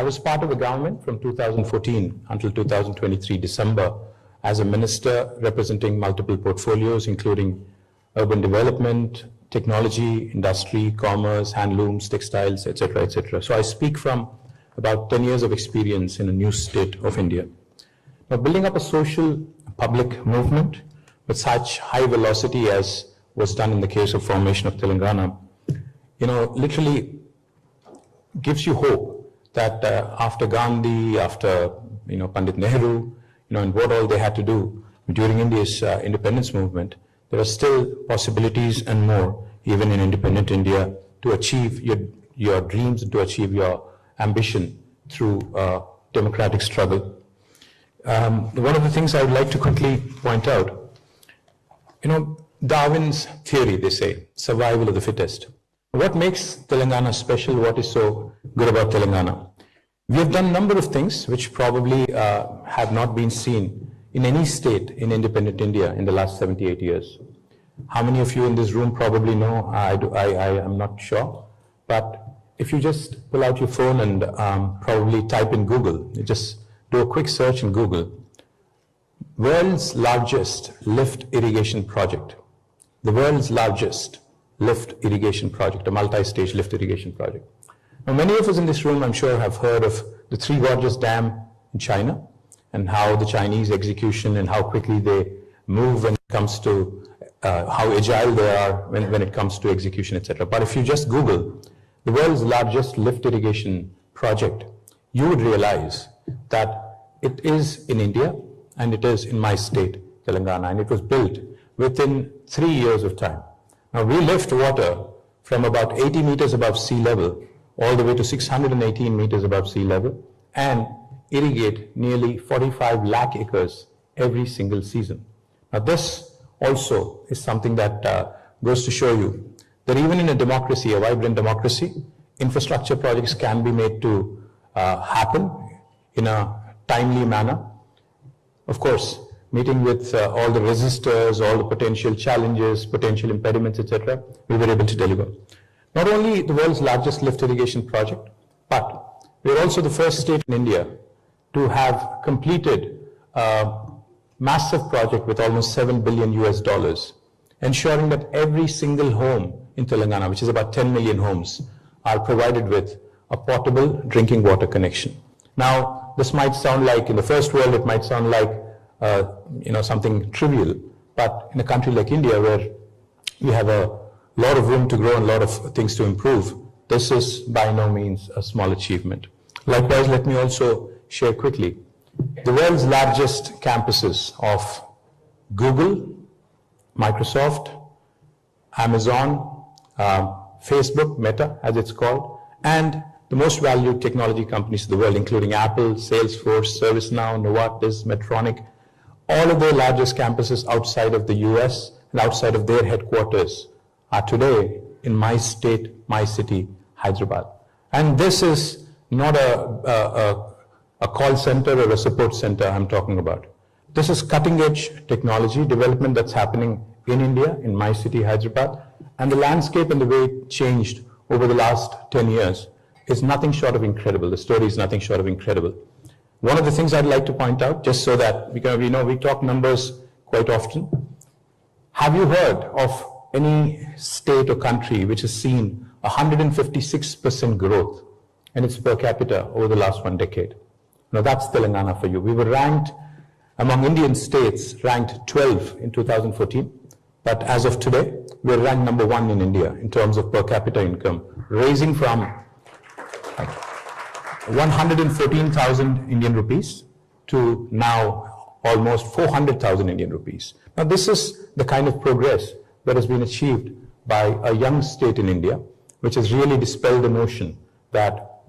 I was part of the government from 2014 until 2023 December as a minister representing multiple portfolios, including urban development, technology, industry, commerce, handlooms, textiles, etc., etc. So I speak from about 10 years of experience in a new state of India. Now, building up a social public movement with such high velocity as was done in the case of formation of Telangana, literally gives you hope that after Gandhi, after Pandit Nehru, and what all they had to do during India's independence movement, there are still possibilities and more, even in independent India, to achieve your dreams and to achieve your ambition through democratic struggle. One of the things I would like to quickly point out, Darwin's theory, they say, survival of the fittest. What makes Telangana special? What is so good about Telangana? We have done a number of things which probably have not been seen in any state in independent India in the last 78 years. How many of you in this room probably know? I am not sure. But if you just pull out your phone and probably type in Google, you just do a quick search in Google, world's largest lift irrigation project. The world's largest lift irrigation project, a multi-stage lift irrigation project. Now, many of us in this room, I'm sure, have heard of the Three Gorges Dam in China and how the Chinese execution and how quickly they move when it comes to how agile they are when it comes to execution, etc. But if you just Google the world's largest lift irrigation project, you would realize that it is in India and it is in my state, Telangana, and it was built within 3 years of time. Now, we lift water from about 80 meters above sea level all the way to 618 meters above sea level and irrigate nearly 45 lakh acres every single season. Now, this also is something that goes to show you that even in a democracy, a vibrant democracy, infrastructure projects can be made to happen in a timely manner. Of course, meeting with all the resistors, all the potential challenges, potential impediments, etc., we were able to deliver. Not only the world's largest lift irrigation project, but we're also the first state in India to have completed a massive project with almost $7 billion US, ensuring that every single home in Telangana, which is about 10 million homes, are provided with a portable drinking water connection. Now, this might sound like, in the first world, it might sound like something trivial, but in a country like India, where we have a lot of room to grow and a lot of things to improve, this is by no means a small achievement. Likewise, let me also share quickly the world's largest campuses of Google, Microsoft, Amazon, Facebook, Meta as it's called, and the most valued technology companies in the world, including Apple, Salesforce, ServiceNow, Novartis, Medtronic, all of their largest campuses outside of the US and outside of their headquarters are today in my state, my city, Hyderabad. And this is not a call center or a support center I'm talking about. This is cutting edge technology development that's happening in India, in my city, Hyderabad. And the landscape and the way it changed over the last 10 years is nothing short of incredible. The story is nothing short of incredible. One of the things I'd like to point out, just so that we talk numbers quite often. Have you heard of any state or country which has seen 156% growth in its per capita over the last 1 decade? Now, that's Telangana for you. We were ranked among Indian states, ranked 12 in 2014. But as of today, we're ranked number 1 in India in terms of per capita income, raising from 114,000 Indian rupees to now almost 400,000 Indian rupees. Now, this is the kind of progress that has been achieved by a young state in India, which has really dispelled the notion that,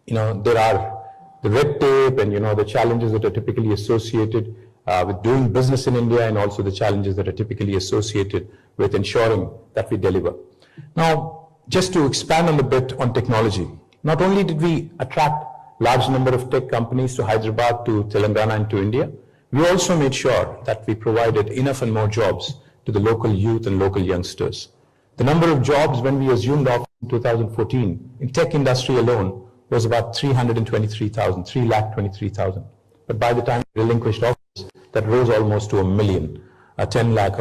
there are the red tape and, the challenges that are typically associated with doing business in India, and also the challenges that are typically associated with ensuring that we deliver. Now, just to expand on a bit on technology, not only did we attract large number of tech companies to Hyderabad, to Telangana, and to India, we also made sure that we provided enough and more jobs to the local youth and local youngsters. The number of jobs when we assumed office in 2014 in tech industry alone was about 323,000, 3,23,000. But by the time we relinquished office, that rose almost to 1 million, a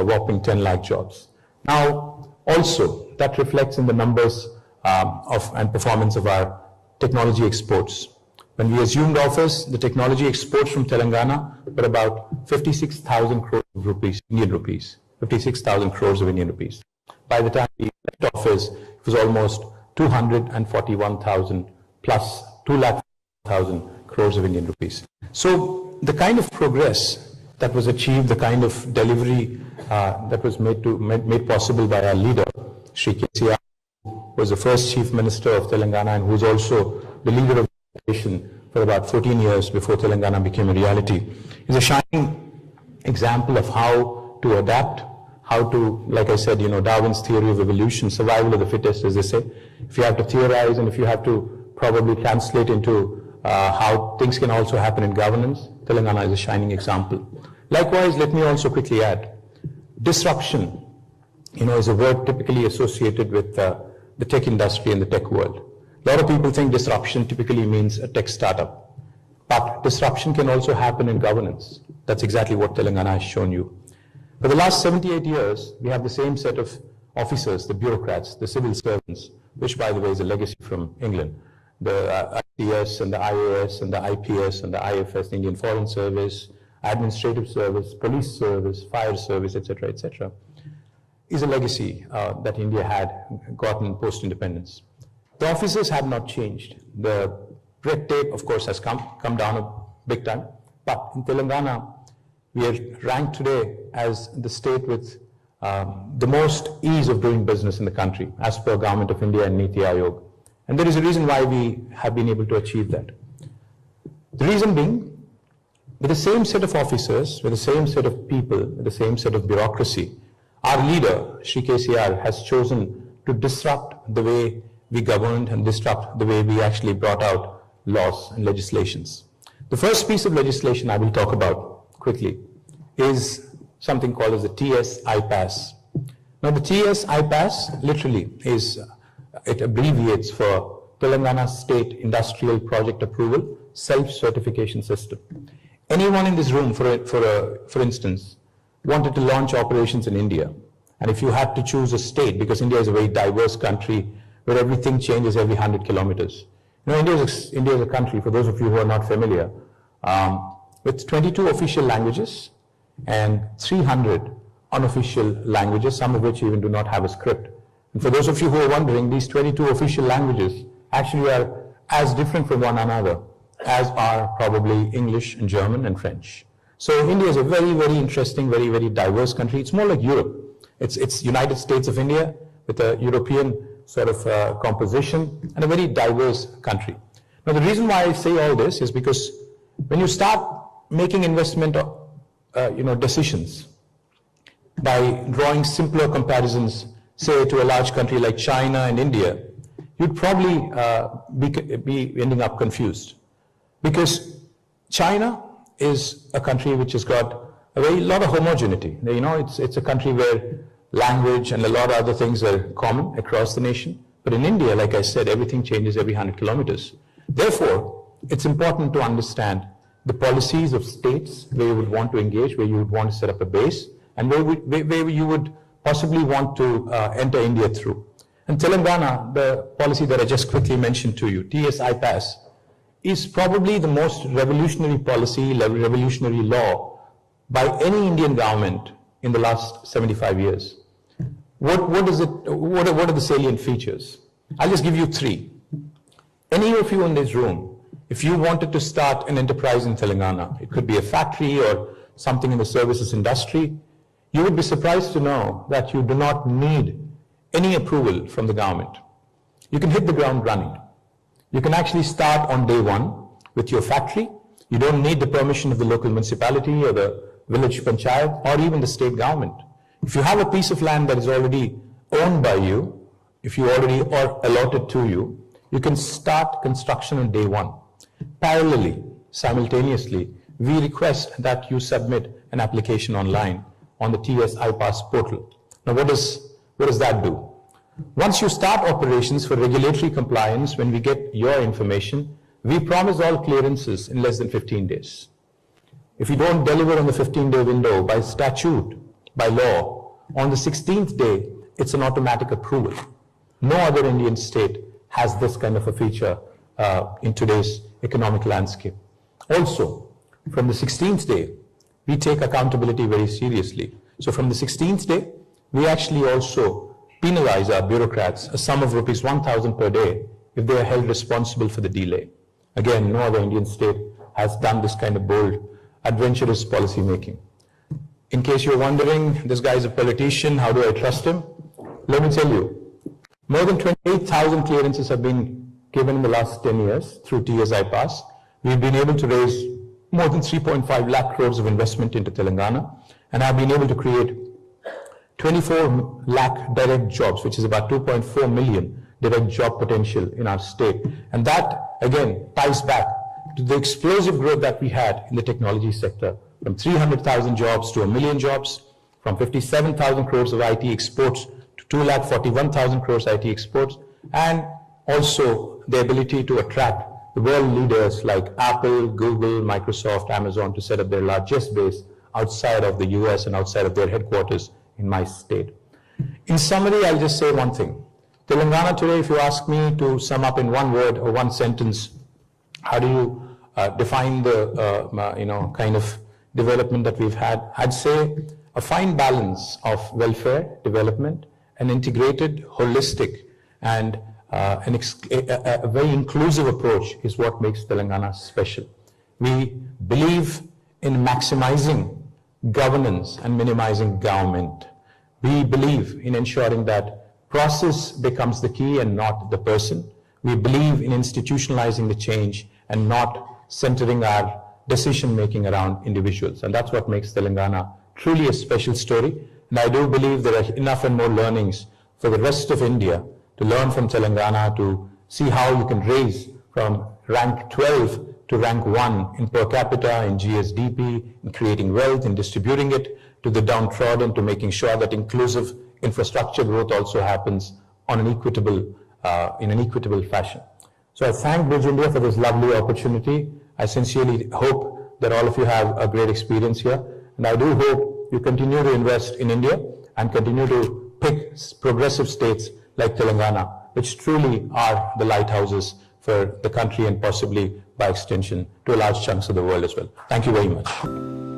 whopping 10 lakh jobs. Now, also, that reflects in the numbers and performance of our technology exports. When we assumed office, the technology exports from Telangana were about 56,000 crores of rupees, Indian rupees, 56,000 crores of Indian rupees. By the time we left office, it was almost 241,000 plus 2,00,000 crores of Indian rupees. So the kind of progress that was achieved, the kind of delivery that was made possible by our leader, Shri KTR, was the first Chief Minister of Telangana and who was also the leader of the nation for about 14 years before Telangana became a reality, is a shining example of how to adapt, how to, like I said, Darwin's theory of evolution, survival of the fittest, as they say. If you have to theorize and if you have to probably translate into how things can also happen in governance, Telangana is a shining example. Likewise, let me also quickly add, disruption, is a word typically associated with the tech industry and the tech world. A lot of people think disruption typically means a tech startup, but disruption can also happen in governance. That's exactly what Telangana has shown you. For the last 78 years, we have the same set of officers, the bureaucrats, the civil servants, which by the way is a legacy from England, the IPS and the IAS and the IPS and the IFS, the Indian Foreign Service, Administrative Service, Police Service, Fire Service, etc., etc., is a legacy that India had gotten post-independence. The officers have not changed. The red tape, of course, has come down a big time, but in Telangana, we are ranked today as the state with the most ease of doing business in the country, as per Government of India and Niti Aayog. And there is a reason why we have been able to achieve that. The reason being, with the same set of officers, with the same set of people, with the same set of bureaucracy, our leader, Shri KTR, has chosen to disrupt the way we governed and disrupt the way we actually brought out laws and legislations. The first piece of legislation I will talk about quickly is something called as the TS-IPAS. Now the TS-IPAS literally is, it abbreviates for Telangana State Industrial Project Approval Self-Certification System. Anyone in this room, for instance, wanted to launch operations in India, and if you had to choose a state, because India is a very diverse country where everything changes every 100 kilometers. India is a country, for those of you who are not familiar, with 22 official languages and 300 unofficial languages, some of which even do not have a script. And for those of you who are wondering, these 22 official languages actually are as different from one another as are probably English and German and French. So India is a very, very interesting, very, very diverse country. It's more like Europe. It's United States of India with a European sort of composition and a very diverse country. Now the reason why I say all this is because when you start making investment decisions by drawing simpler comparisons, say to a large country like China and India, you'd probably be ending up confused. Because China is a country which has got a lot of homogeneity. It's a country where language and a lot of other things are common across the nation. But in India, like I said, everything changes every 100 kilometers. Therefore, it's important to understand the policies of states where you would want to engage, where you would want to set up a base, and where you would possibly want to enter India through. And Telangana, the policy that I just quickly mentioned to you, TS-IPAS, is probably the most revolutionary policy, revolutionary law by any Indian government in the last 75 years. What are the salient features? I'll just give you three. Any of you in this room, if you wanted to start an enterprise in Telangana, it could be a factory or something in the services industry, you would be surprised to know that you do not need any approval from the government. You can hit the ground running. You can actually start on day one with your factory. You don't need the permission of the local municipality or the village panchayat or even the state government. If you have a piece of land that is already owned by you, if you already are allotted to you, you can start construction on day one. Parallelly, simultaneously, we request that you submit an application online on the TS-IPAS portal. Now what does that do? Once you start operations for regulatory compliance, when we get your information, we promise all clearances in less than 15 days. If you don't deliver on the 15-day window by statute, by law, on the 16th day, it's an automatic approval. No other Indian state has this kind of a feature in today's economic landscape. Also, from the 16th day, we take accountability very seriously. So from the 16th day, we actually also penalize our bureaucrats a sum of rupees 1,000 per day if they are held responsible for the delay. Again, no other Indian state has done this kind of bold, adventurous policy making. In case you're wondering, this guy is a politician, how do I trust him? Let me tell you, more than 28,000 clearances have been given in the last 10 years through TSI Pass. We've been able to raise more than 3.5 lakh crores of investment into Telangana, and have been able to create 24 lakh direct jobs, which is about 2.4 million direct job potential in our state. And that, again, ties back to the explosive growth that we had in the technology sector, from 300,000 jobs to 1 million jobs, from 57,000 crores of IT exports to 2,41,000 crores IT exports, and also the ability to attract the world leaders like Apple, Google, Microsoft, Amazon to set up their largest base outside of the US and outside of their headquarters in my state. In summary, I'll just say one thing. Telangana today, if you ask me to sum up in one word or one sentence, how do you define the kind of development that we've had? I'd say a fine balance of welfare, development, an integrated, holistic, and a very inclusive approach is what makes Telangana special. We believe in maximizing governance and minimizing government. We believe in ensuring that process becomes the key and not the person. We believe in institutionalizing the change and not centering our decision making around individuals. And that's what makes Telangana truly a special story. And I do believe there are enough and more learnings for the rest of India to learn from Telangana, to see how you can raise from rank 12 to rank 1 in per capita, in GSDP, in creating wealth, in distributing it to the downtrodden, to making sure that inclusive infrastructure growth also happens on an equitable, in an equitable fashion. So I thank Bridge India for this lovely opportunity. I sincerely hope that all of you have a great experience here. And I do hope you continue to invest in India and continue to pick progressive states like Telangana, which truly are the lighthouses for the country and possibly by extension to large chunks of the world as well. Thank you very much.